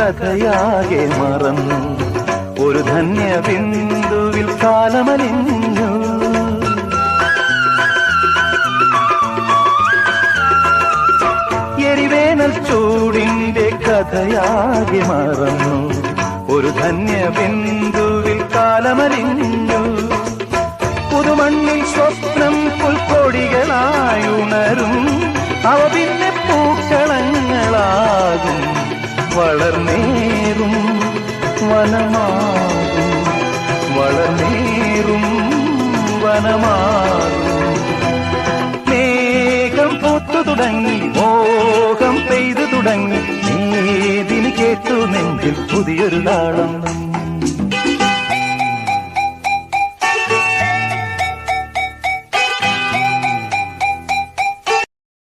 കഥയാകെ മറന്നു. ഒരു ധന്യ ബിന്ദുവിൽ കാലമലിഞ്ഞു. എരിവേനൽ ചൂടിന്റെ കഥയാകെ മറന്നു. ഒരു ധന്യ ബിന്ദുവിൽ കാലമലിഞ്ഞു. പുതുമണ്ണിൽ സ്വപ്നം പുൽക്കൊടികളായുണരും. അവ പിന്നെ പൂക്കളങ്ങളാകും. വളർന്നേറും വനമാകും. വളർന്നേറും വനമാകും. മേഘം പൂത്തു തുടങ്ങി, മോഹം പെയ്തു തുടങ്ങി. ഏതിന് കേട്ടു നെഞ്ചിൽ പുതിയൊരു താളം.